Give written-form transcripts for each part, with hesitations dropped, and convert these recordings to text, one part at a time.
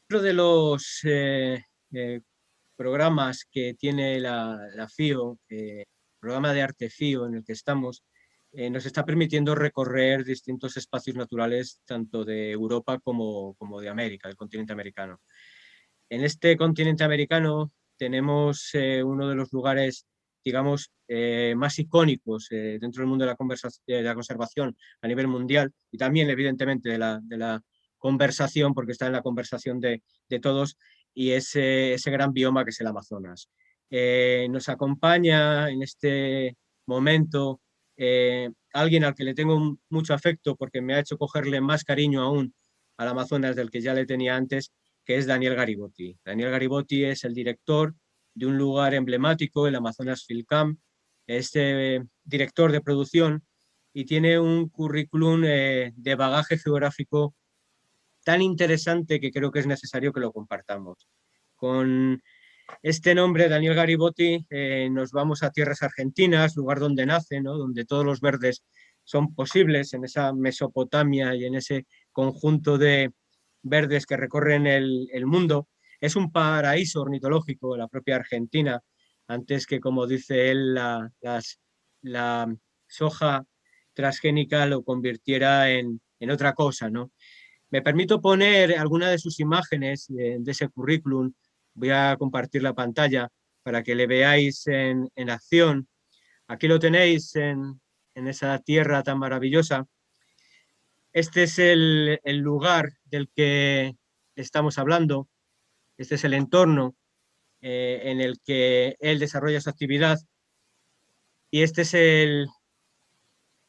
Otro de los eh, programas que tiene la FIO, programa de arte FIO en el que estamos, nos está permitiendo recorrer distintos espacios naturales, tanto de Europa como de América, del continente americano. En este continente americano tenemos uno de los lugares, digamos, más icónicos dentro del mundo de de la conservación a nivel mundial y también, evidentemente, de la conversación, porque está en la conversación de todos, y ese gran bioma que es el Amazonas. Nos acompaña en este momento alguien al que le tengo mucho afecto porque me ha hecho cogerle más cariño aún al Amazonas del que ya le tenía antes, que es Daniel Garibotti. Daniel Garibotti es el director de un lugar emblemático, el Amazonas Field Camp, es director de producción y tiene un currículum de bagaje geográfico tan interesante que creo que es necesario que lo compartamos. Con este nombre, Daniel Garibotti, nos vamos a tierras argentinas, lugar donde nace, ¿no? Donde todos los verdes son posibles, en esa Mesopotamia y en ese conjunto de verdes que recorren el mundo. Es un paraíso ornitológico, la propia Argentina, antes que, como dice él, la soja transgénica lo convirtiera en otra cosa, ¿no? Me permito poner alguna de sus imágenes de ese currículum. Voy a compartir la pantalla para que le veáis en acción. Aquí lo tenéis en esa tierra tan maravillosa. Este es el lugar del que estamos hablando. Este es el entorno en el que él desarrolla su actividad. Y este es el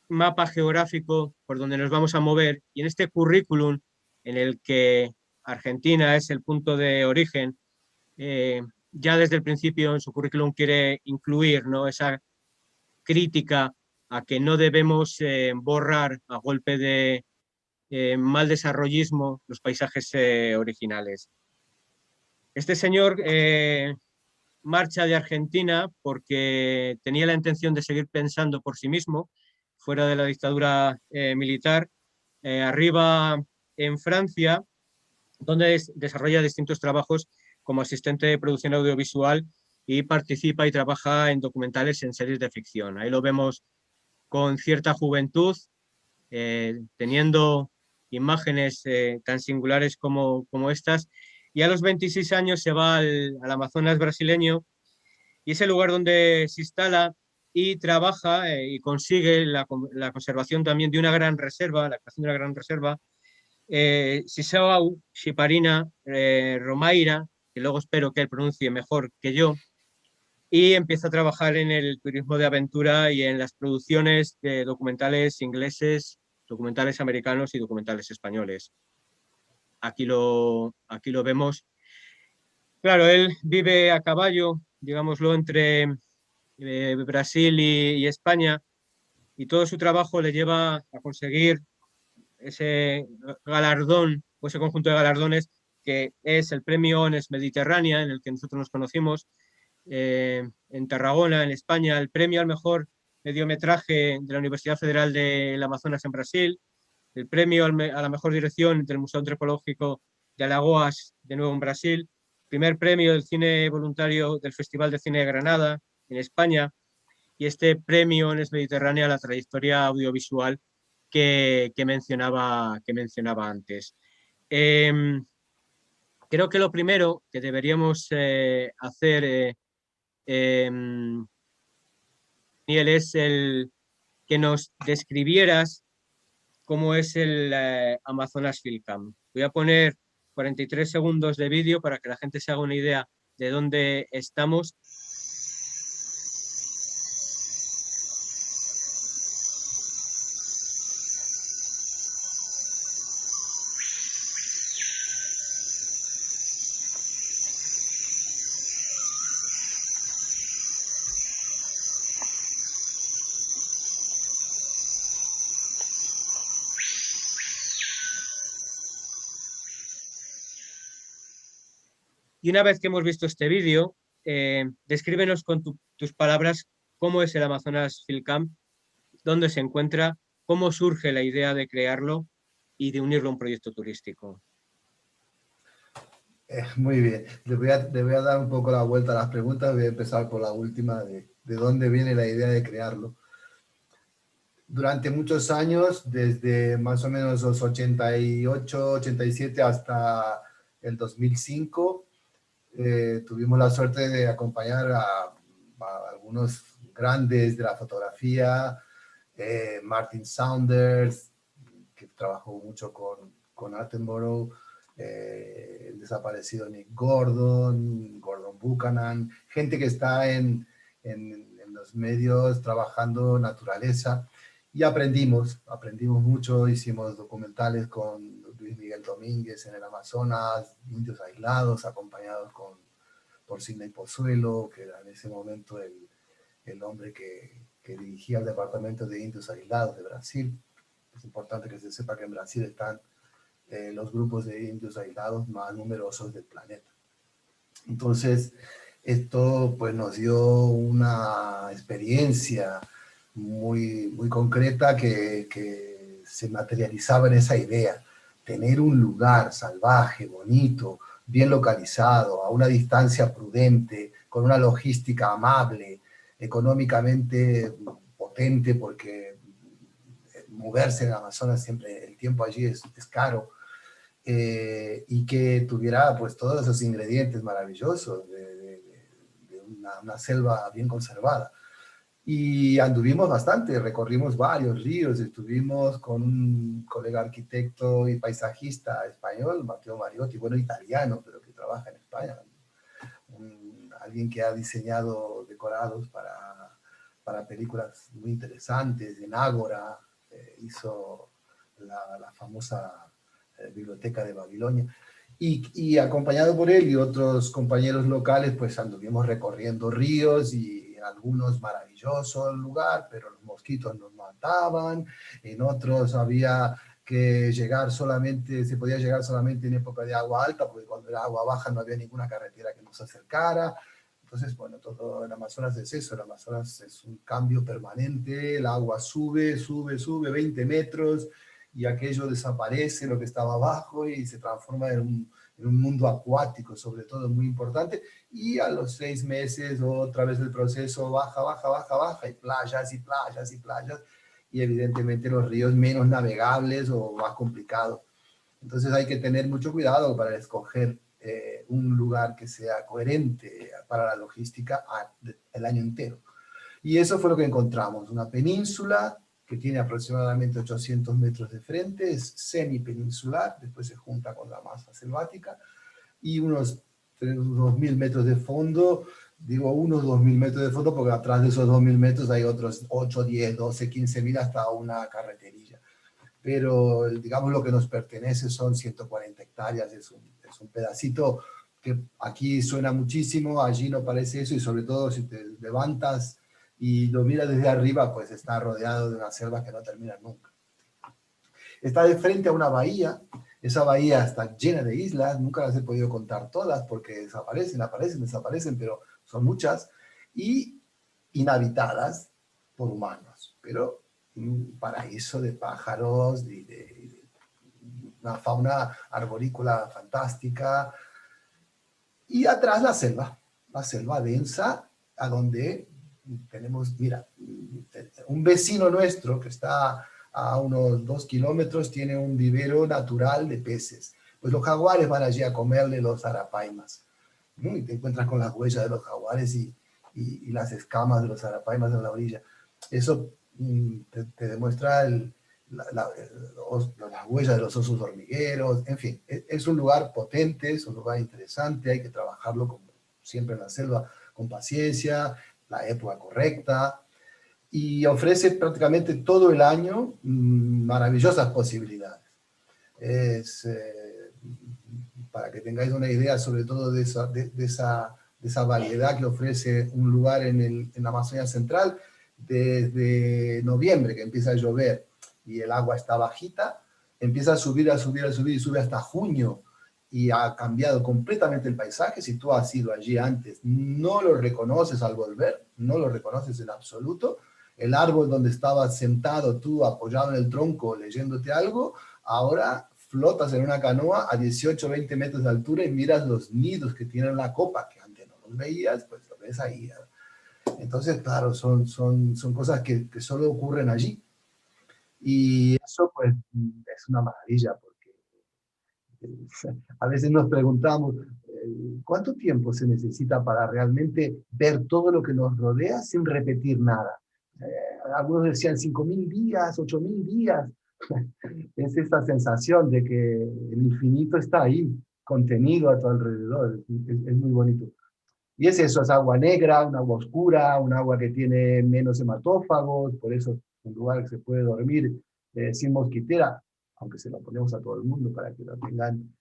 mapa geográfico por donde nos vamos a mover. Y en este currículum en el que Argentina es el punto de origen, ya desde el principio en su currículum quiere incluir, ¿no?, esa crítica a que no debemos borrar a golpe de mal desarrollismo los paisajes originales. Este señor marcha de Argentina porque tenía la intención de seguir pensando por sí mismo, fuera de la dictadura militar, arriba en Francia, donde desarrolla distintos trabajos como asistente de producción audiovisual y participa y trabaja en documentales en series de ficción. Ahí lo vemos con cierta juventud, teniendo imágenes tan singulares como estas, y a los 26 años se va al Amazonas brasileño y es el lugar donde se instala y trabaja y consigue la conservación también de una gran reserva, la creación de una gran reserva, Sisau Xiparina Romaira, que luego espero que él pronuncie mejor que yo, y empieza a trabajar en el turismo de aventura y en las producciones de documentales ingleses, documentales americanos y documentales españoles. Aquí lo vemos. Claro, él vive a caballo, digámoslo, entre Brasil y España, y todo su trabajo le lleva a conseguir ese galardón o ese conjunto de galardones que es el premio ONES Mediterránea, en el que nosotros nos conocimos en Tarragona, en España, el premio al mejor mediometraje de la Universidad Federal del Amazonas en Brasil, el premio a la mejor dirección del Museo Antropológico de Alagoas, de nuevo en Brasil, primer premio del cine voluntario del Festival de Cine de Granada, en España, y este premio ONES Mediterránea a la trayectoria audiovisual que mencionaba antes. Creo que lo primero que deberíamos hacer, Daniel, es el que nos describieras cómo es el Amazonas Field Camp. Voy a poner 43 segundos de vídeo para que la gente se haga una idea de dónde estamos. Y una vez que hemos visto este vídeo, descríbenos con tus palabras cómo es el Amazonas Field Camp, dónde se encuentra, cómo surge la idea de crearlo y de unirlo a un proyecto turístico. Muy bien, le voy a dar un poco la vuelta a las preguntas, voy a empezar por la última, de dónde viene la idea de crearlo. Durante muchos años, desde más o menos los 88, 87 hasta el 2005, tuvimos la suerte de acompañar a algunos grandes de la fotografía, Martin Saunders, que trabajó mucho con Attenborough, el desaparecido Nick Gordon, Gordon Buchanan, gente que está en los medios trabajando naturaleza, y aprendimos mucho, hicimos documentales con Luis Miguel Domínguez en el Amazonas, indios aislados, acompañados por Sidney Pozuelo, que era en ese momento el hombre que dirigía el Departamento de Indios Aislados de Brasil. Es importante que se sepa que en Brasil están los grupos de indios aislados más numerosos del planeta. Entonces, esto pues nos dio una experiencia muy concreta que se materializaba en esa idea. Tener un lugar salvaje, bonito, bien localizado, a una distancia prudente, con una logística amable, económicamente potente, porque moverse en Amazonas siempre, el tiempo allí es caro, y que tuviera pues todos esos ingredientes maravillosos de una selva bien conservada. Y anduvimos bastante, recorrimos varios ríos, estuvimos con un colega arquitecto y paisajista español, Matteo Mariotti, bueno, italiano, pero que trabaja en España, alguien que ha diseñado decorados para películas muy interesantes, en Ágora, hizo la famosa biblioteca de Babilonia, y acompañado por él y otros compañeros locales, pues anduvimos recorriendo ríos, y en algunos maravilloso el lugar, pero los mosquitos nos mataban, en otros había que llegar solamente, se podía llegar solamente en época de agua alta, porque cuando era agua baja no había ninguna carretera que nos acercara. Entonces, bueno, todo el Amazonas es eso, el Amazonas es un cambio permanente, el agua sube, sube, sube 20 metros, y aquello desaparece, lo que estaba abajo, y se transforma en un mundo acuático, sobre todo, muy importante, y a los 6 meses otra vez el proceso baja, baja, baja, baja, y playas y playas y playas, y evidentemente los ríos menos navegables o más complicados. Entonces hay que tener mucho cuidado para escoger un lugar que sea coherente para la logística el año entero. Y eso fue lo que encontramos, una península que tiene aproximadamente 800 metros de frente, es semipeninsular, después se junta con la masa selvática, y unos 2.000 metros de fondo. Digo unos 2.000 metros de fondo porque atrás de esos 2.000 metros hay otros 8, 10, 12, 15.000 hasta una carreterilla. Pero digamos lo que nos pertenece son 140 hectáreas, es un pedacito que aquí suena muchísimo, allí no parece eso, y sobre todo si te levantas y lo miras desde arriba, pues está rodeado de una selva que no termina nunca. Está de frente a una bahía, esa bahía está llena de islas, nunca las he podido contar todas porque desaparecen, aparecen, desaparecen, pero son muchas, y inhabitadas por humanos, pero un paraíso de pájaros, de una fauna arborícola fantástica, y atrás la selva densa, a donde tenemos, mira, un vecino nuestro que está a unos 2 kilómetros tiene un vivero natural de peces. Pues los jaguares van allí a comerle los arapaimas, ¿no? Y te encuentras con las huellas de los jaguares y las escamas de los arapaimas en la orilla. Eso te demuestra las huellas de los osos hormigueros, en fin, es un lugar potente, es un lugar interesante, hay que trabajarlo como siempre en la selva, con paciencia, la época correcta, y ofrece prácticamente todo el año maravillosas posibilidades. Para que tengáis una idea sobre todo de esa variedad que ofrece un lugar en la Amazonía Central, desde noviembre, que empieza a llover y el agua está bajita, empieza a subir, a subir, a subir, y sube hasta junio, y ha cambiado completamente el paisaje. Si tú has ido allí antes, no lo reconoces al volver, no lo reconoces en absoluto. El árbol donde estabas sentado tú, apoyado en el tronco, leyéndote algo, ahora flotas en una canoa a 18 o 20 metros de altura y miras los nidos que tiene la copa, que antes no los veías, pues lo ves ahí. Entonces, claro, son cosas que solo ocurren allí. Y eso, pues, es una maravilla, porque a veces nos preguntamos, ¿cuánto tiempo se necesita para realmente ver todo lo que nos rodea sin repetir nada? Algunos decían 5.000 días, 8.000 días. Es esta sensación de que el infinito está ahí, contenido a tu alrededor. Es muy bonito. Y es eso, es agua negra, un agua oscura, un agua que tiene menos hematófagos, por eso es un lugar que se puede dormir sin mosquitera, aunque se lo ponemos a todo el mundo para que lo tengan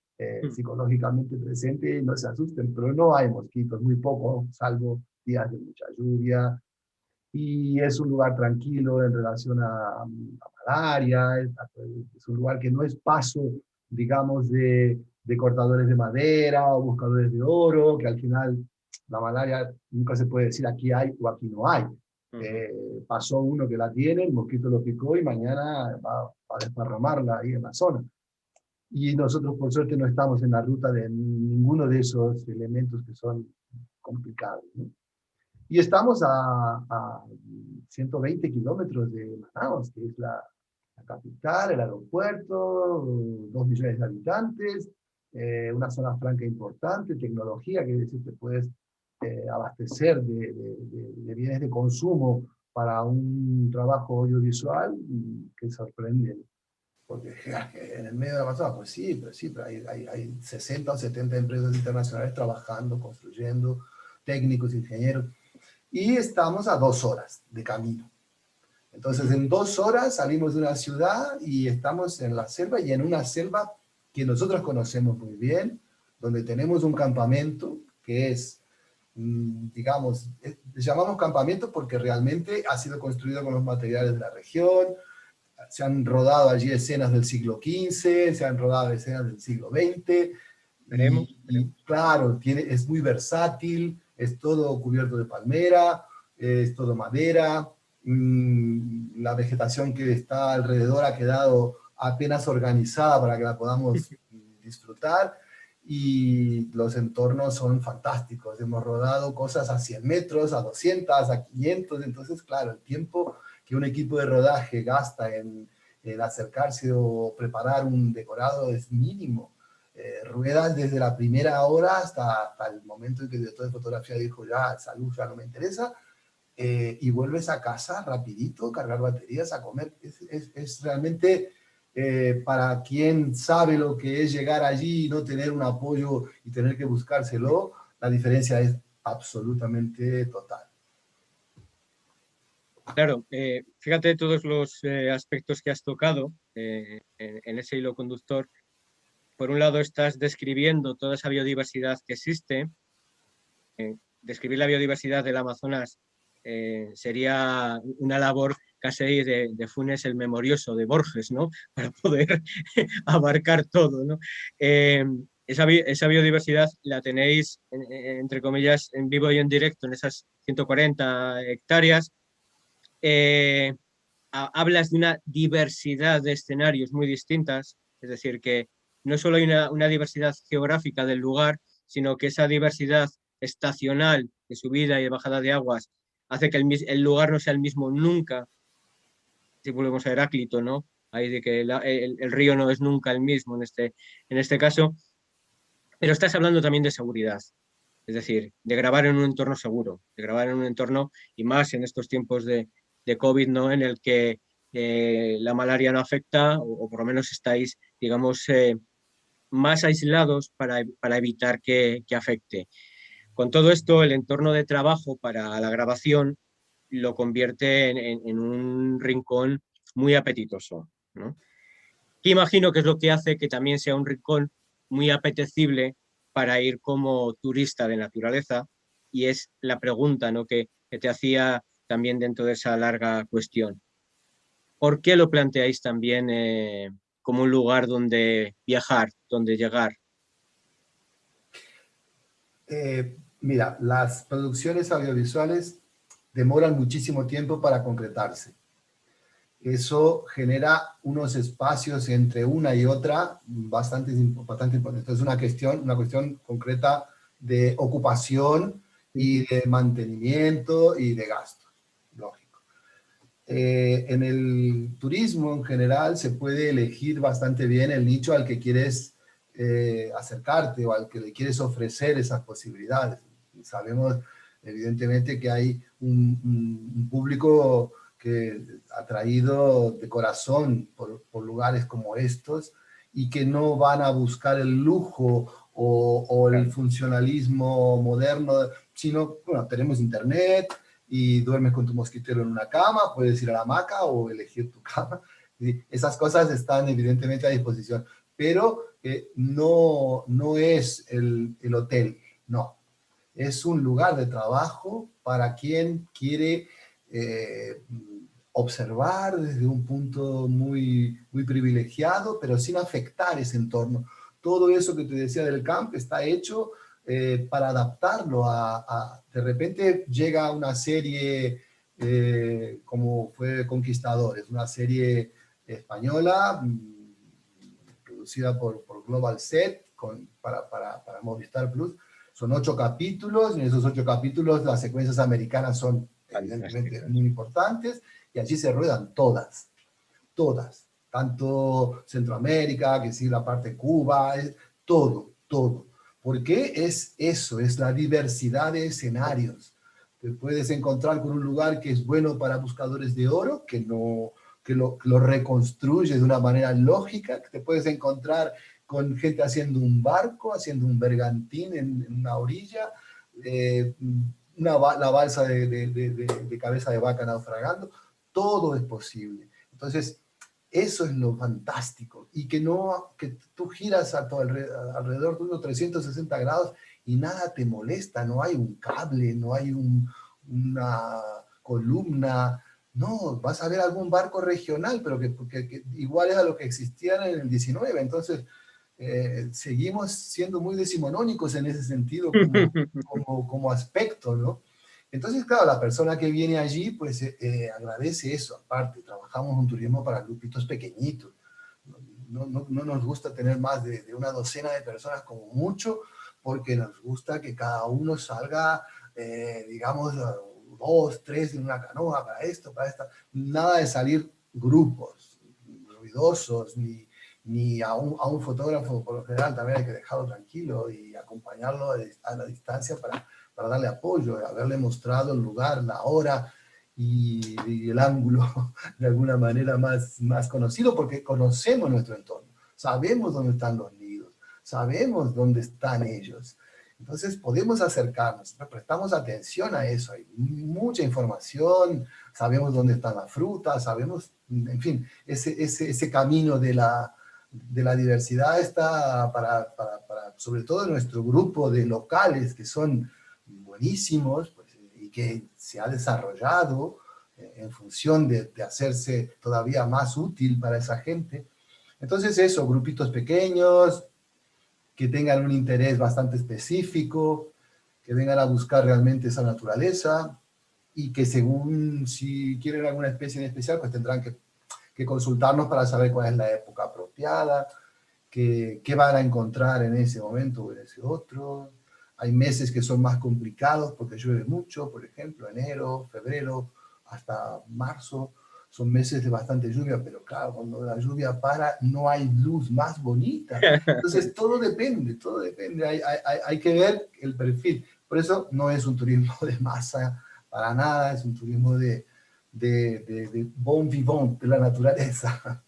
psicológicamente presente y no se asusten, pero no hay mosquitos, muy poco, salvo días de mucha lluvia, y es un lugar tranquilo en relación a malaria, es un lugar que no es paso, digamos, de cortadores de madera o buscadores de oro, que al final la malaria nunca se puede decir aquí hay o aquí no hay. Pasó uno que la tiene, el mosquito lo picó y mañana va a desparramarla ahí en la zona. Y nosotros, por suerte, no estamos en la ruta de ninguno de esos elementos que son complicados, ¿no? Y estamos a 120 kilómetros de Manaus, que es la capital, el aeropuerto, 2 millones de habitantes, una zona franca importante, tecnología, que es decir, te puedes abastecer de bienes de consumo para un trabajo audiovisual que sorprende. Porque en el medio de la Amazonas, pues sí, pero hay 60 o 70 empresas internacionales trabajando, construyendo, técnicos, ingenieros, y estamos a 2 horas de camino. Entonces, en 2 horas salimos de una ciudad y estamos en la selva, y en una selva que nosotros conocemos muy bien, donde tenemos un campamento que es, digamos, le llamamos campamento porque realmente ha sido construido con los materiales de la región. Se han rodado allí escenas del siglo XV, se han rodado escenas del siglo XX, y claro, es muy versátil, es todo cubierto de palmera, es todo madera, la vegetación que está alrededor ha quedado apenas organizada para que la podamos disfrutar, y los entornos son fantásticos. Hemos rodado cosas a 100 metros, a 200, a 500, entonces claro, el tiempo que un equipo de rodaje gasta en acercarse o preparar un decorado es mínimo. Ruedas desde la primera hora hasta el momento en que el director de fotografía dijo ya, salud, ya no me interesa, y vuelves a casa rapidito, cargar baterías, a comer. Es realmente, para quien sabe lo que es llegar allí y no tener un apoyo y tener que buscárselo, la diferencia es absolutamente total. Claro, fíjate todos los aspectos que has tocado en ese hilo conductor. Por un lado, estás describiendo toda esa biodiversidad que existe. Describir la biodiversidad del Amazonas sería una labor casi de Funes el Memorioso, de Borges, ¿no? Para poder abarcar todo, ¿no? Esa biodiversidad la tenéis, entre comillas, en vivo y en directo en esas 140 hectáreas. Hablas de una diversidad de escenarios muy distintas, es decir, que no solo hay una diversidad geográfica del lugar, sino que esa diversidad estacional de subida y de bajada de aguas hace que el lugar no sea el mismo nunca. Si volvemos a Heráclito, ¿no? Ahí de que el río no es nunca el mismo en este caso. Pero estás hablando también de seguridad, es decir, de grabar en un entorno seguro, de grabar en un entorno, y más en estos tiempos de COVID, ¿no? En el que la malaria no afecta, o por lo menos estáis, digamos, más aislados para evitar que afecte. Con todo esto, el entorno de trabajo para la grabación lo convierte en un rincón muy apetitoso, ¿no? Que imagino que es lo que hace que también sea un rincón muy apetecible para ir como turista de naturaleza, y es la pregunta, ¿no? que te hacía también dentro de esa larga cuestión. ¿Por qué lo planteáis también como un lugar donde viajar, donde llegar? Mira, las producciones audiovisuales demoran muchísimo tiempo para concretarse. eso genera unos espacios entre una y otra bastante importantes. Entonces es una cuestión concreta de ocupación y de mantenimiento y de gasto, lógico. En el turismo en general se puede elegir bastante bien el nicho al que quieres acercarte o al que le quieres ofrecer esas posibilidades. Sabemos evidentemente que hay un público que atraído de corazón por lugares como estos y que no van a buscar el lujo o el funcionalismo moderno, sino, bueno, tenemos internet y duermes con tu mosquitero en una cama, puedes ir a la hamaca o elegir tu cama. Esas cosas están evidentemente a disposición, pero no es el hotel, no. Es un lugar de trabajo para quien quiere observar desde un punto muy privilegiado, pero sin afectar ese entorno. Todo eso que te decía del camp está hecho para adaptarlo de repente llega una serie como fue Conquistadores, una serie española producida por Global Set para Movistar Plus. Son 8 capítulos, y en esos 8 capítulos las secuencias americanas son evidentemente muy importantes, y allí se ruedan todas, tanto Centroamérica, que sí, la parte de Cuba, todo. Porque es eso, es la diversidad de escenarios. Te puedes encontrar con un lugar que es bueno para buscadores de oro, que lo reconstruye de una manera lógica, que te puedes encontrar con gente haciendo un barco, haciendo un bergantín en una orilla, la balsa de cabeza de vaca naufragando, todo es posible. Entonces, eso es lo fantástico, y que tú giras alrededor de unos 360 grados y nada te molesta, no hay un cable, no hay una columna, no, vas a ver algún barco regional, pero que igual es a lo que existían en el 19, entonces seguimos siendo muy decimonónicos en ese sentido como aspecto, ¿no? Entonces, claro, la persona que viene allí, pues agradece eso. Aparte, trabajamos un turismo para grupitos pequeñitos. No nos gusta tener más de una docena de personas como mucho, porque nos gusta que cada uno salga, digamos, 2, 3 en una canoa para esto, para esta. Nada de salir grupos ruidosos, ni a un fotógrafo, por lo general, también hay que dejarlo tranquilo y acompañarlo a la distancia para darle apoyo, haberle mostrado el lugar, la hora y el ángulo de alguna manera más conocido, porque conocemos nuestro entorno, sabemos dónde están los nidos, sabemos dónde están ellos. Entonces podemos acercarnos, prestamos atención a eso, hay mucha información, sabemos dónde están las frutas, sabemos, en fin, ese camino de la diversidad está sobre todo nuestro grupo de locales que son buenísimos, pues, y que se ha desarrollado en función de hacerse todavía más útil para esa gente. Entonces eso, grupitos pequeños, que tengan un interés bastante específico, que vengan a buscar realmente esa naturaleza, y que según si quieren alguna especie en especial, pues tendrán que consultarnos para saber cuál es la época apropiada, qué van a encontrar en ese momento o en ese otro. Hay meses que son más complicados porque llueve mucho, por ejemplo, enero, febrero, hasta marzo. Son meses de bastante lluvia, pero claro, cuando la lluvia para, no hay luz más bonita. Entonces, todo depende. Hay que ver el perfil. Por eso no es un turismo de masa para nada, es un turismo de bon vivant, de la naturaleza.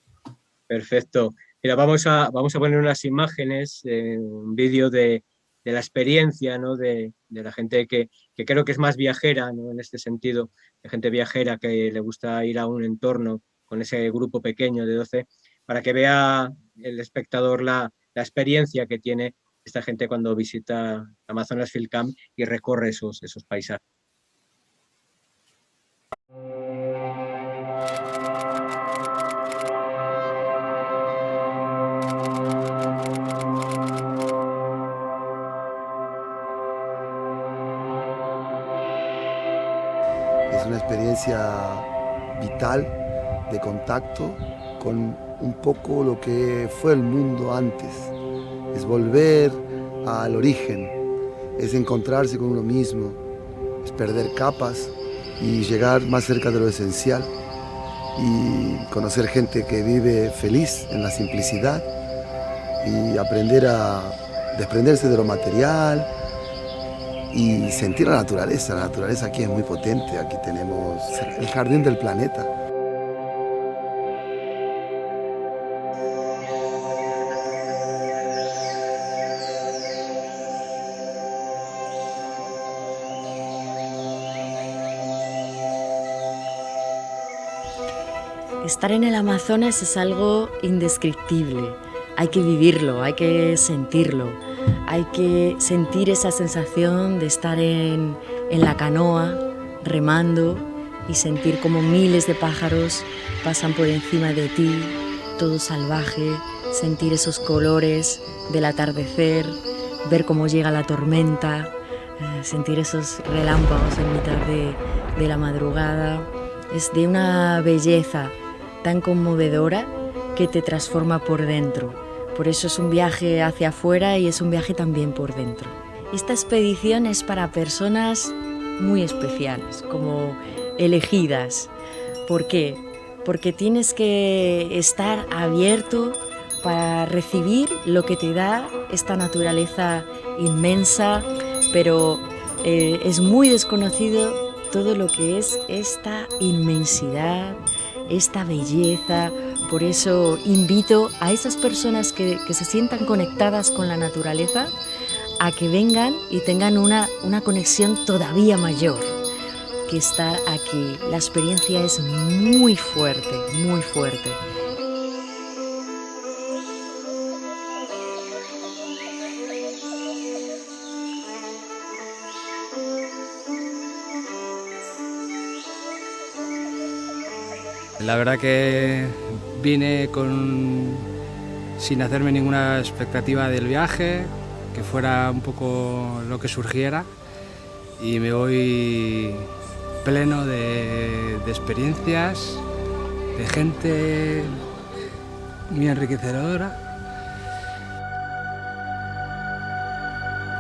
Perfecto. Mira, vamos a poner unas imágenes, un vídeo de la experiencia, ¿no? De la gente que creo que es más viajera, ¿no? En este sentido, de gente viajera que le gusta ir a un entorno con ese grupo pequeño de 12, para que vea el espectador la experiencia que tiene esta gente cuando visita Amazonas Field Camp y recorre esos paisajes. Es una experiencia vital de contacto con un poco lo que fue el mundo antes. Es volver al origen, es encontrarse con uno mismo, es perder capas y llegar más cerca de lo esencial y conocer gente que vive feliz en la simplicidad y aprender a desprenderse de lo material y sentir la naturaleza. La naturaleza aquí es muy potente, aquí tenemos el jardín del planeta. Estar en el Amazonas es algo indescriptible. Hay que vivirlo, hay que sentirlo. Hay que sentir esa sensación de estar en la canoa, remando, y sentir como miles de pájaros pasan por encima de ti, todo salvaje, sentir esos colores del atardecer, ver cómo llega la tormenta, sentir esos relámpagos en mitad de la madrugada. Es de una belleza tan conmovedora que te transforma por dentro. Por eso es un viaje hacia afuera y es un viaje también por dentro. Esta expedición es para personas muy especiales, como elegidas. ¿Por qué? Porque tienes que estar abierto para recibir lo que te da esta naturaleza inmensa, pero es muy desconocido todo lo que es esta inmensidad, esta belleza. Por eso invito a esas personas que se sientan conectadas con la naturaleza a que vengan y tengan una conexión todavía mayor que estar aquí. La experiencia es muy fuerte, muy fuerte. La verdad que vine sin hacerme ninguna expectativa del viaje, que fuera un poco lo que surgiera, y me voy pleno de experiencias, de gente muy enriquecedora.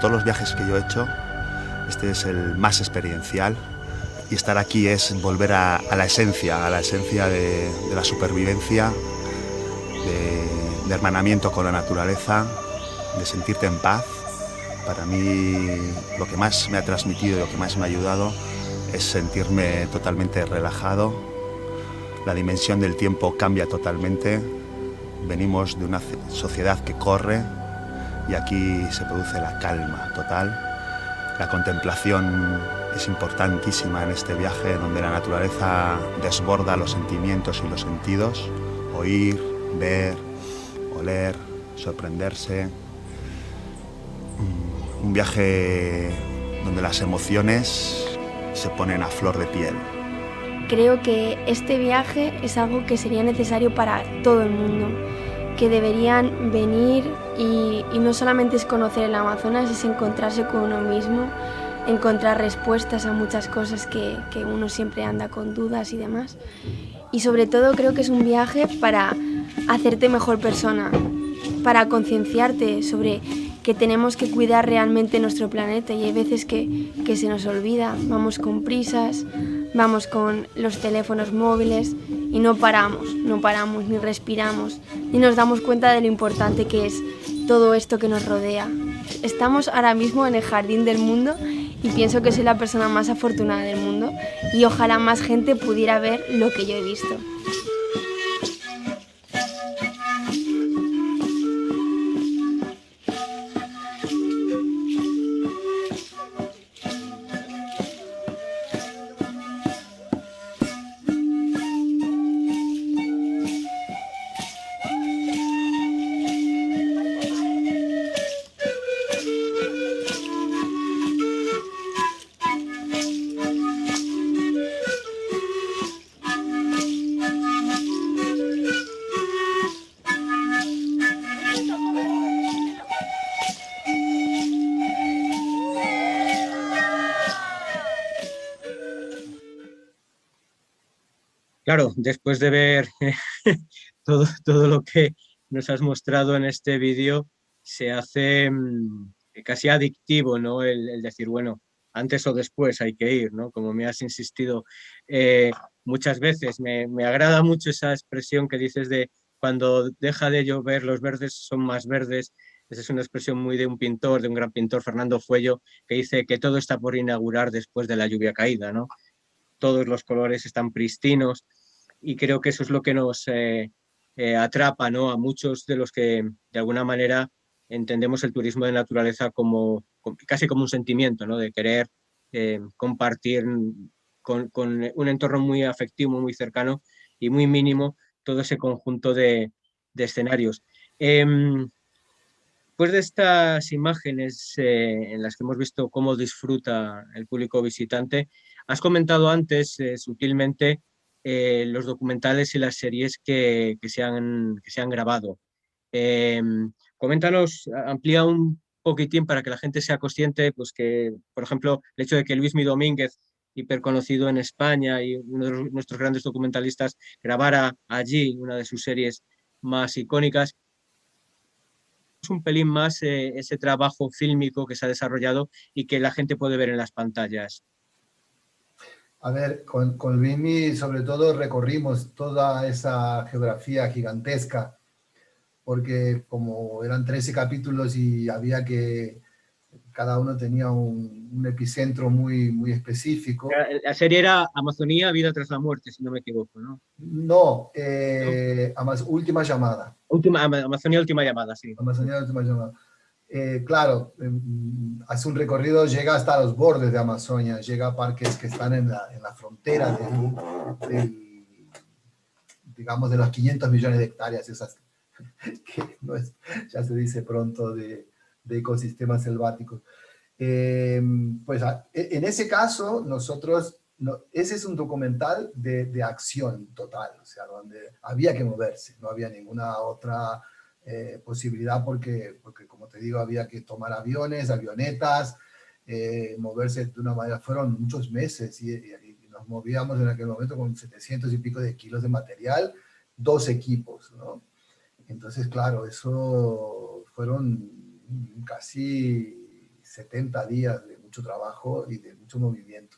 Todos los viajes que yo he hecho, este es el más experiencial. Y estar aquí es volver a la esencia de la supervivencia, de hermanamiento con la naturaleza, de sentirte en paz. Para mí lo que más me ha transmitido y lo que más me ha ayudado es sentirme totalmente relajado. La dimensión del tiempo cambia totalmente. Venimos de una sociedad que corre y aquí se produce la calma total. La contemplación es importantísima en este viaje, donde la naturaleza desborda los sentimientos y los sentidos. Oír, ver, oler, sorprenderse. Un viaje donde las emociones se ponen a flor de piel. Creo que este viaje es algo que sería necesario para todo el mundo, que deberían venir y no solamente es conocer el Amazonas, es encontrarse con uno mismo, encontrar respuestas a muchas cosas que uno siempre anda con dudas y demás. Y sobre todo creo que es un viaje para hacerte mejor persona, para concienciarte sobre que tenemos que cuidar realmente nuestro planeta, y hay veces que se nos olvida, vamos con prisas, vamos con los teléfonos móviles y no paramos ni respiramos, ni nos damos cuenta de lo importante que es todo esto que nos rodea. Estamos ahora mismo en el jardín del mundo y pienso que soy la persona más afortunada del mundo, y ojalá más gente pudiera ver lo que yo he visto. Claro, después de ver todo lo que nos has mostrado en este vídeo, se hace casi adictivo, ¿no? El decir, bueno, antes o después hay que ir, ¿no? Como me has insistido muchas veces. Me agrada mucho esa expresión que dices de cuando deja de llover, los verdes son más verdes. Esa es una expresión muy de un pintor, de un gran pintor, Fernando Fuello, que dice que todo está por inaugurar después de la lluvia caída, ¿no? Todos los colores están pristinos y creo que eso es lo que nos atrapa, ¿no? A muchos de los que de alguna manera entendemos el turismo de naturaleza como casi como un sentimiento, ¿no? De querer compartir con un entorno muy afectivo, muy cercano y muy mínimo todo ese conjunto de escenarios. Después de estas imágenes en las que hemos visto cómo disfruta el público visitante, has comentado antes sutilmente los documentales y las series que se han grabado. Eh, Coméntanos, amplía un poquitín para que la gente sea consciente, pues que, por ejemplo, el hecho de que Luismi Domínguez, hiperconocido en España y uno de nuestros grandes documentalistas, grabara allí una de sus series más icónicas, un pelín más ese trabajo fílmico que se ha desarrollado y que la gente puede ver en las pantallas. A ver, con Luismi sobre todo recorrimos toda esa geografía gigantesca, porque como eran 13 capítulos y había que, cada uno tenía un epicentro muy específico. La serie era Amazonía, vida tras la muerte, si no me equivoco, ¿no? No, ¿No? Última llamada. Amazonía, última llamada, sí. Amazonía, última llamada. Claro, hace un recorrido, llega hasta los bordes de Amazonia, llega a parques que están en la frontera digamos, de los 500 millones de hectáreas, esas que no es, ya se dice pronto, de ecosistemas selváticos. Pues en ese caso, nosotros, ese es un documental de acción total, o sea, donde había que moverse, no había ninguna otra posibilidad porque, como te digo, había que tomar aviones, avionetas, moverse de una manera, fueron muchos meses y nos movíamos en aquel momento con 700 y pico de kilos de material, 2 equipos, ¿no? Entonces, claro, eso fueron casi 70 días de mucho trabajo y de mucho movimiento.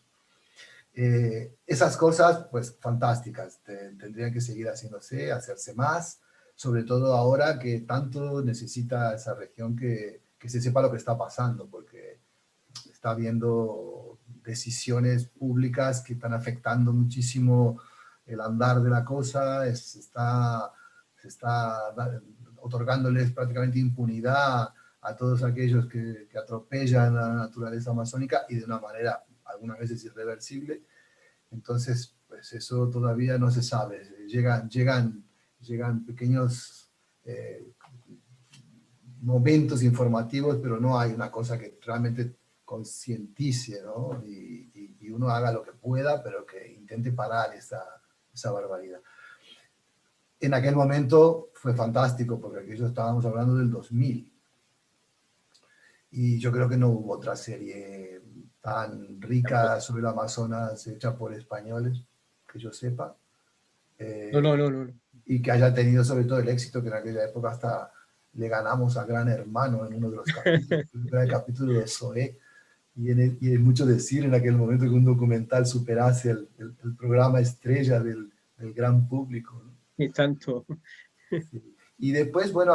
Esas cosas, pues, fantásticas, tendrían que seguir haciéndose, hacerse más, sobre todo ahora que tanto necesita esa región que se sepa lo que está pasando, porque está habiendo decisiones públicas que están afectando muchísimo el andar de la cosa, se está otorgándoles prácticamente impunidad a todos aquellos que atropellan a la naturaleza amazónica y de una manera algunas veces irreversible. Entonces, pues eso todavía no se sabe. Llegan pequeños momentos informativos, pero no hay una cosa que realmente concientice, ¿no? Y uno haga lo que pueda, pero que intente parar esa barbaridad. En aquel momento fue fantástico, porque aquello estábamos hablando del 2000. Y yo creo que no hubo otra serie tan rica sobre el Amazonas hecha por españoles, que yo sepa. No. Y que haya tenido sobre todo el éxito que en aquella época hasta le ganamos a Gran Hermano en uno de los capítulos, el capítulo de Zoé. Y es mucho decir en aquel momento que un documental superase el programa estrella del gran público, ¿no? Y tanto. Sí. Y después, bueno,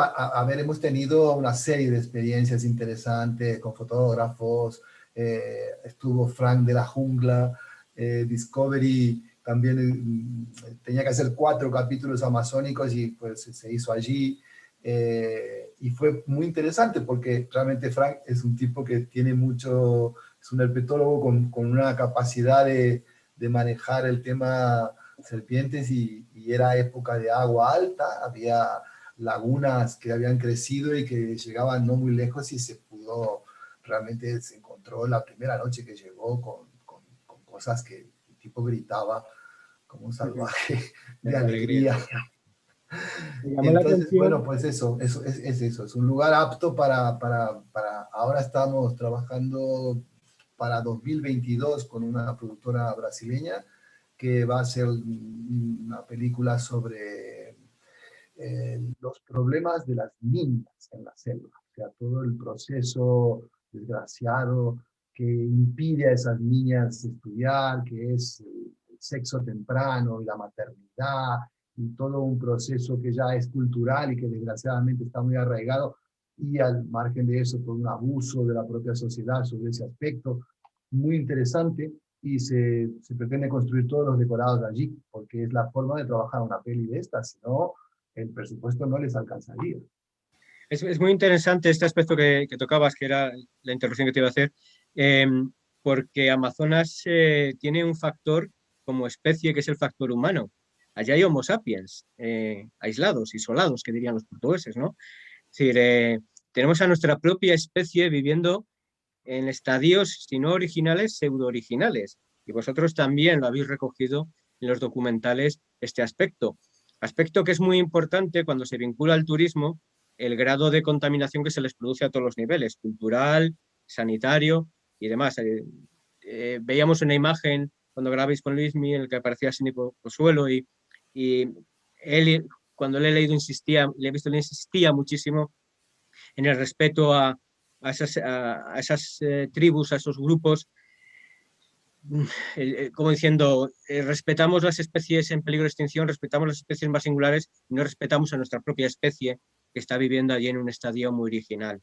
hemos tenido una serie de experiencias interesantes con fotógrafos, estuvo Frank de la Jungla, Discovery también tenía que hacer 4 capítulos amazónicos y pues se hizo allí. Y fue muy interesante porque realmente Frank es un tipo que tiene mucho, es un herpetólogo con una capacidad de manejar el tema serpientes y era época de agua alta, había lagunas que habían crecido y que llegaban no muy lejos y se pudo, realmente se encontró la primera noche que llegó con cosas que el tipo gritaba como un salvaje de alegría. Entonces, bueno, pues eso es eso, es un lugar apto para ahora estamos trabajando para 2022 con una productora brasileña que va a ser una película sobre los problemas de las niñas en la selva. O sea, todo el proceso desgraciado que impide a esas niñas estudiar, que es el sexo temprano y la maternidad, y todo un proceso que ya es cultural y que desgraciadamente está muy arraigado, y al margen de eso, por un abuso de la propia sociedad sobre ese aspecto, muy interesante, y se pretende construir todos los decorados de allí, porque es la forma de trabajar una peli de estas, si no, el presupuesto no les alcanzaría. Es muy interesante este aspecto que tocabas, que era la interrupción que te iba a hacer, eh, porque Amazonas tiene un factor como especie que es el factor humano. Allá hay Homo sapiens, aislados, isolados, que dirían los portugueses, ¿no? Es decir, tenemos a nuestra propia especie viviendo en estadios, si no originales, pseudo-originales. Y vosotros también lo habéis recogido en los documentales este aspecto. Aspecto que es muy importante cuando se vincula al turismo, el grado de contaminación que se les produce a todos los niveles, cultural, sanitario y demás. Veíamos una imagen cuando grabáis con Luismi en el que aparecía Sini Pozuelo y él, cuando le he leído, le he visto, le insistía muchísimo en el respeto a esas tribus, a esos grupos, como diciendo, respetamos las especies en peligro de extinción, respetamos las especies más singulares y no respetamos a nuestra propia especie que está viviendo allí en un estadio muy original.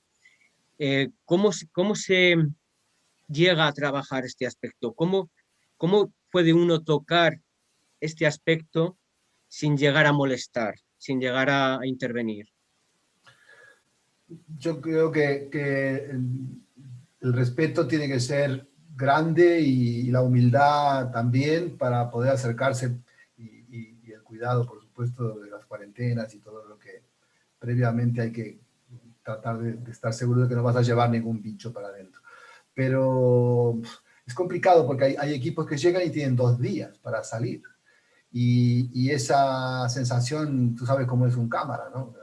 ¿Cómo se llega a trabajar este aspecto? ¿Cómo puede uno tocar este aspecto sin llegar a molestar, sin llegar a intervenir? Yo creo que el respeto tiene que ser grande y la humildad también para poder acercarse y el cuidado, por supuesto, de las cuarentenas y todo lo que previamente hay que tratar de estar seguro de que no vas a llevar ningún bicho para adentro. Pero es complicado porque hay equipos que llegan y tienen 2 días para salir. Y esa sensación, tú sabes cómo es un cámara, ¿no?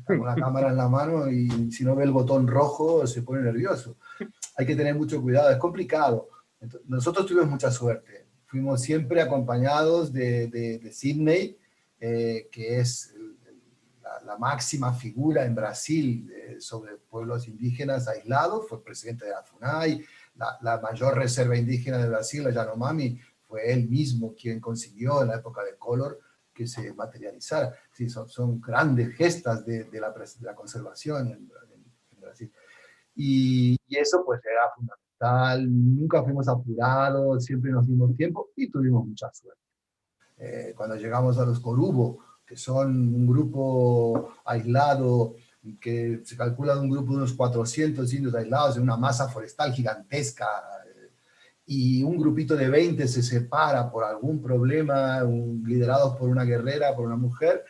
Con la cámara en la mano y si no ve el botón rojo se pone nervioso. Hay que tener mucho cuidado, es complicado. Entonces, nosotros tuvimos mucha suerte. Fuimos siempre acompañados de Sidney, que es la máxima figura en Brasil sobre pueblos indígenas aislados. Fue presidente de la FUNAI, la mayor reserva indígena de Brasil, la Yanomami. Fue él mismo quien consiguió en la época de Collor que se materializara. Sí, son grandes gestas de la conservación en Brasil. Y eso pues era fundamental. Nunca fuimos apurados, siempre nos dimos tiempo y tuvimos mucha suerte. Cuando llegamos a los Corubo, que son un grupo aislado, que se calcula de un grupo de unos 400 indios aislados en una masa forestal gigantesca, y un grupito de 20 se separa por algún problema, liderados por una guerrera, por una mujer,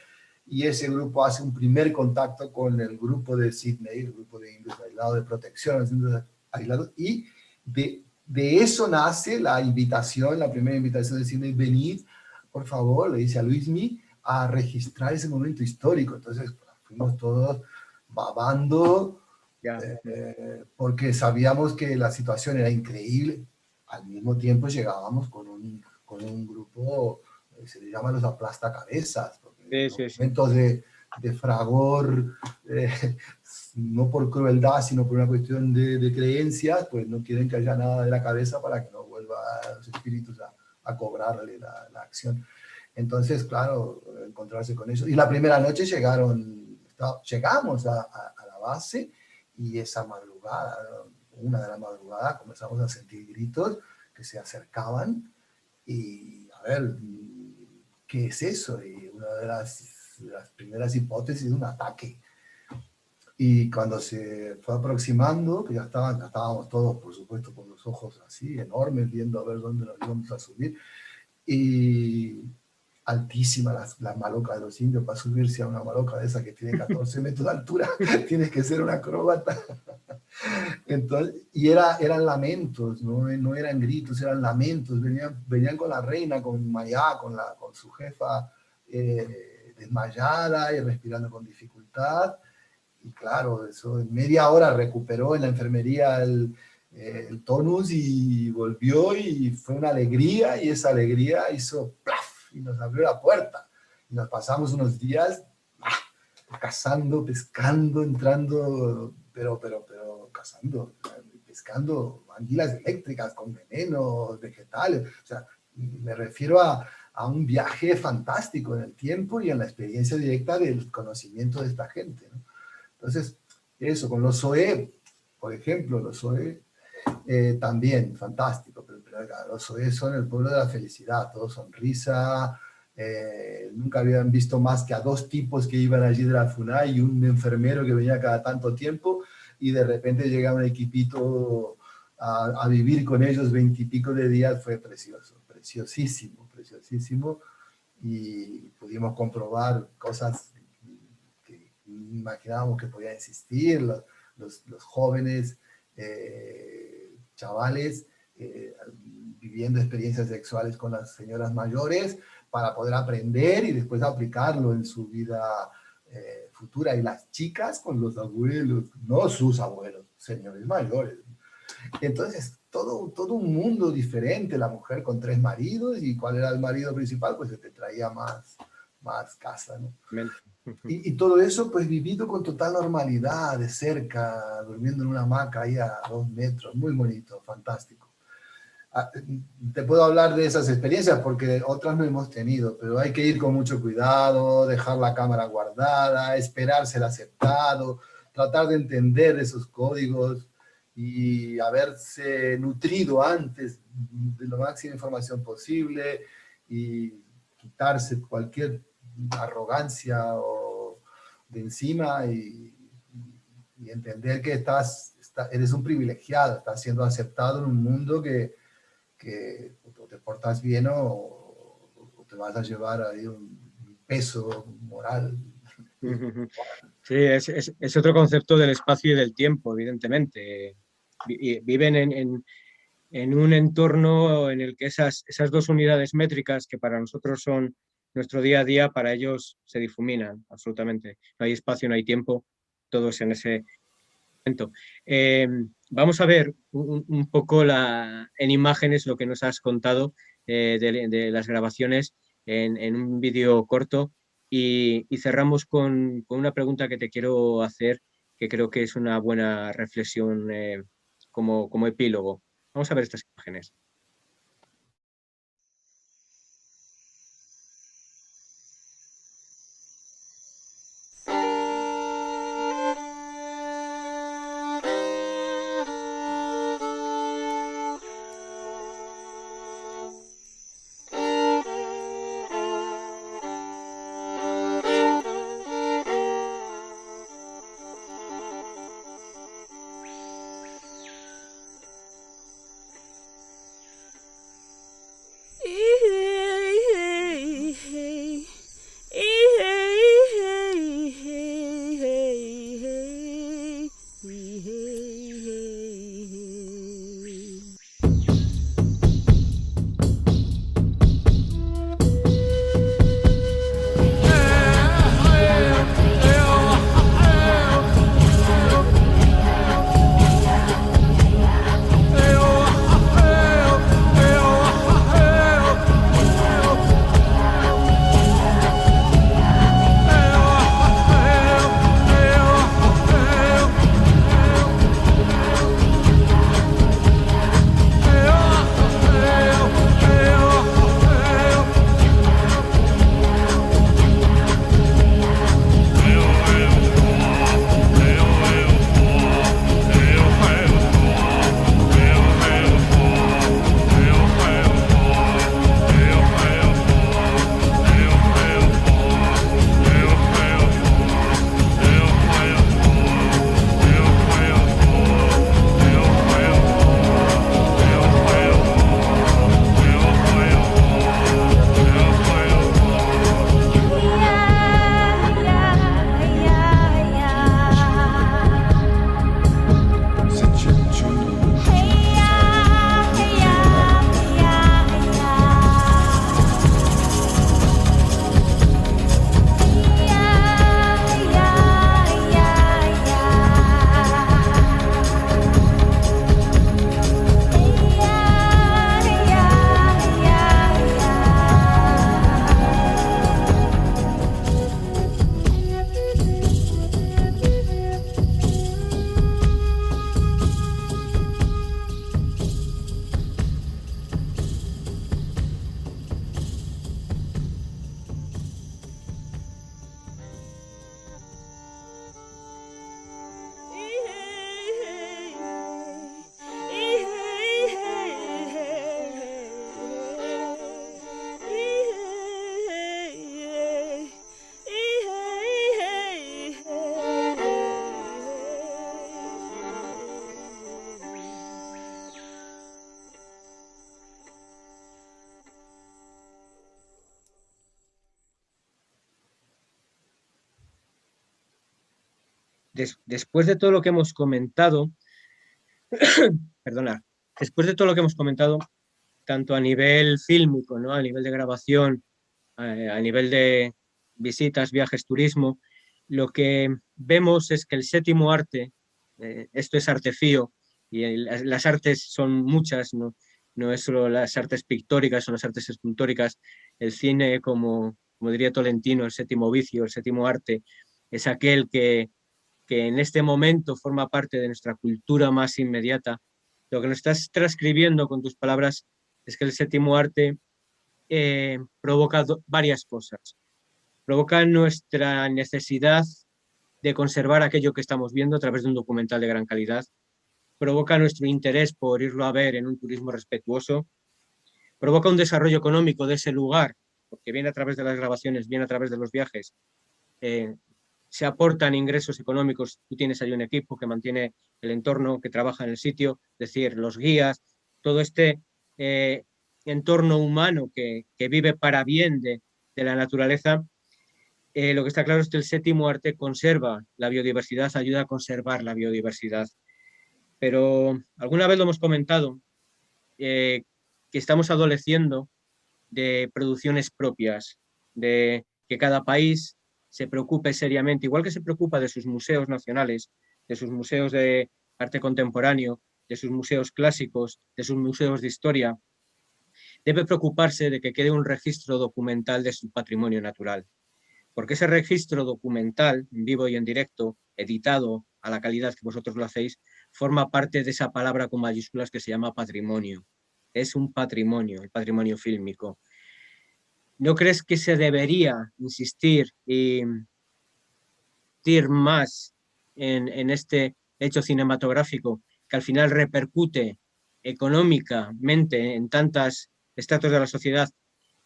y ese grupo hace un primer contacto con el grupo de Sidney, el grupo de indios aislados, de protección a los indios aislados, y de eso nace la invitación, la primera invitación de Sidney: venid, por favor, le dice a Luismi, a registrar ese momento histórico. Entonces fuimos todos babando, porque sabíamos que la situación era increíble. Al mismo tiempo llegábamos con un grupo, se le llama los aplastacabezas, porque sí. momentos de fragor, no por crueldad, sino por una cuestión de creencias, pues no quieren que haya nada de la cabeza para que no vuelva a los espíritus a cobrarle la acción. Entonces, claro, encontrarse con eso. Y la primera noche llegamos a la base, y esa madrugada, una de la madrugada, comenzamos a sentir gritos que se acercaban, y a ver, ¿qué es eso? Y una de las primeras hipótesis es un ataque. Y cuando se fue aproximando, que ya estábamos todos, por supuesto, con los ojos así enormes, viendo a ver dónde nos íbamos a subir, y altísima la maloca de los indios. Para subirse a una maloca de esa que tiene 14 metros de altura, tienes que ser un acróbata. Entonces, y eran lamentos, no eran gritos, eran lamentos. Venían con la reina, con Mayá, con su jefa desmayada y respirando con dificultad. Y claro, eso en media hora recuperó en la enfermería el tonus y volvió y fue una alegría y esa alegría hizo ¡plaf! Y nos abrió la puerta. Y nos pasamos unos días cazando, pescando, entrando, pero cazando, pescando anguilas eléctricas con venenos, vegetales. O sea, me refiero a un viaje fantástico en el tiempo y en la experiencia directa del conocimiento de esta gente, ¿no? Entonces, eso, con los Zoé, por ejemplo, los Zoé también, fantástico, pero los Zoé son el pueblo de la felicidad, todo sonrisa, nunca habían visto más que a 2 tipos que iban allí de la FUNAI y un enfermero que venía cada tanto tiempo, y de repente llega un equipito a vivir con ellos 20 y pico de días. Fue precioso, preciosísimo, preciosísimo, y pudimos comprobar cosas que imaginábamos que podían existir, los jóvenes chavales viviendo experiencias sexuales con las señoras mayores para poder aprender y después aplicarlo en su vida futura, y las chicas con los abuelos, no sus abuelos, señores mayores. Entonces, todo un mundo diferente, la mujer con 3 maridos, y ¿cuál era el marido principal? Pues el que traía más casa, ¿no? Y todo eso pues vivido con total normalidad, de cerca, durmiendo en una hamaca ahí a 2 metros, muy bonito, fantástico. Te puedo hablar de esas experiencias porque otras no hemos tenido, pero hay que ir con mucho cuidado, dejar la cámara guardada, esperar ser aceptado, tratar de entender esos códigos y haberse nutrido antes de la máxima información posible y quitarse cualquier arrogancia o de encima y entender que eres un privilegiado, estás siendo aceptado en un mundo que o te portas bien o te vas a llevar ahí un peso moral. Sí, es otro concepto del espacio y del tiempo, evidentemente. Viven en un entorno en el que esas 2 unidades métricas que para nosotros son nuestro día a día, para ellos se difuminan absolutamente. No hay espacio, no hay tiempo, todo es en ese momento. Vamos a ver un poco en imágenes lo que nos has contado de las grabaciones en un vídeo corto, y cerramos con una pregunta que te quiero hacer, que creo que es una buena reflexión como epílogo. Vamos a ver estas imágenes. después de todo lo que hemos comentado, perdona, después de todo lo que hemos comentado, tanto a nivel fílmico, ¿no? A nivel de grabación, a nivel de visitas, viajes, turismo, lo que vemos es que el séptimo arte, esto es Artefío, y las artes son muchas, ¿no? No es solo las artes pictóricas o las artes escultóricas, el cine, como diría Tolentino, el séptimo vicio, el séptimo arte, es aquel que en este momento forma parte de nuestra cultura más inmediata. Lo que nos estás transcribiendo con tus palabras es que el séptimo arte provoca varias cosas. Provoca nuestra necesidad de conservar aquello que estamos viendo a través de un documental de gran calidad. Provoca nuestro interés por irlo a ver en un turismo respetuoso. Provoca un desarrollo económico de ese lugar, porque viene a través de las grabaciones, viene a través de los viajes. Se aportan ingresos económicos, tú tienes ahí un equipo que mantiene el entorno, que trabaja en el sitio, es decir, los guías, todo este entorno humano que vive para bien de la naturaleza. Lo que está claro es que el séptimo arte conserva la biodiversidad, ayuda a conservar la biodiversidad. Pero alguna vez lo hemos comentado, que estamos adoleciendo de producciones propias, de que cada país se preocupe seriamente, igual que se preocupa de sus museos nacionales, de sus museos de arte contemporáneo, de sus museos clásicos, de sus museos de historia, debe preocuparse de que quede un registro documental de su patrimonio natural. Porque ese registro documental, en vivo y en directo, editado a la calidad que vosotros lo hacéis, forma parte de esa palabra con mayúsculas que se llama patrimonio. Es un patrimonio, el patrimonio fílmico. ¿No crees que se debería insistir y ir más en este hecho cinematográfico que al final repercute económicamente en tantos estratos de la sociedad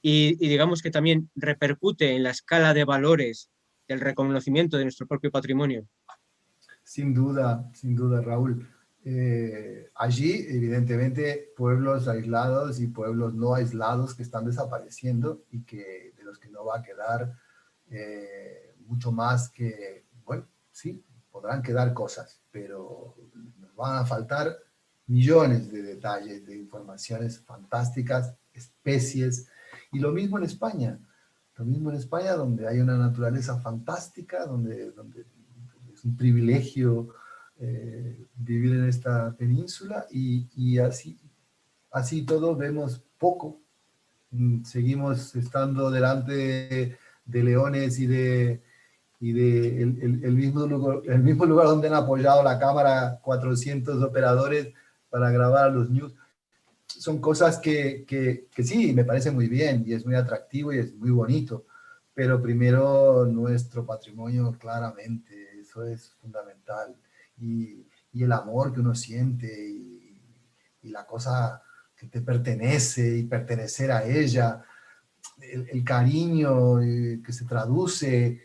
y digamos que también repercute en la escala de valores del reconocimiento de nuestro propio patrimonio? Sin duda, Raúl. Allí, evidentemente, pueblos aislados y pueblos no aislados que están desapareciendo y que, de los que no va a quedar mucho más que, bueno, sí, podrán quedar cosas, pero nos van a faltar millones de detalles, de informaciones fantásticas, especies, y lo mismo en España. Lo mismo en España, donde hay una naturaleza fantástica, donde es un privilegio vivir en esta península y así todo vemos poco. Seguimos estando delante de leones y de el mismo lugar donde han apoyado la cámara 400 operadores para grabar los news. Son cosas que sí, me parece muy bien y es muy atractivo y es muy bonito, pero primero nuestro patrimonio, claramente, eso es fundamental. Y el amor que uno siente y la cosa que te pertenece y pertenecer a ella, el cariño que se traduce,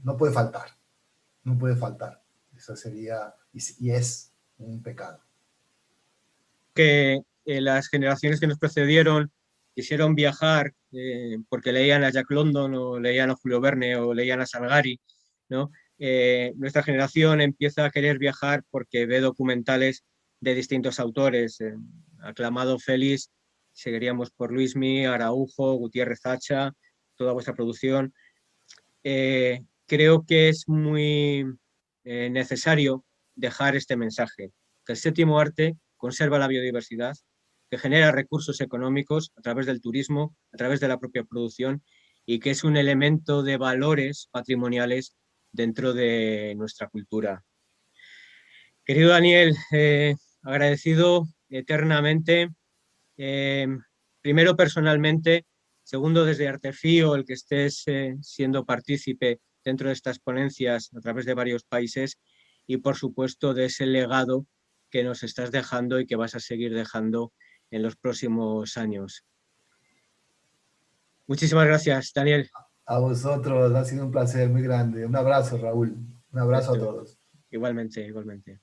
no puede faltar, no puede faltar. Eso sería y es un pecado. Que las generaciones que nos precedieron quisieron viajar porque leían a Jack London o leían a Julio Verne o leían a Salgari, ¿no? Nuestra generación empieza a querer viajar porque ve documentales de distintos autores. Aclamado Félix, seguiríamos por Luismi, Araujo, Gutiérrez Hacha, toda vuestra producción. Creo que es muy necesario dejar este mensaje, que el séptimo arte conserva la biodiversidad, que genera recursos económicos a través del turismo, a través de la propia producción, y que es un elemento de valores patrimoniales dentro de nuestra cultura. Querido Daniel, agradecido eternamente, primero personalmente, segundo desde Artefío, el que estés siendo partícipe dentro de estas ponencias a través de varios países y por supuesto de ese legado que nos estás dejando y que vas a seguir dejando en los próximos años. Muchísimas gracias, Daniel. A vosotros, ha sido un placer muy grande. Un abrazo, Raúl. Un abrazo a todos. Igualmente, igualmente.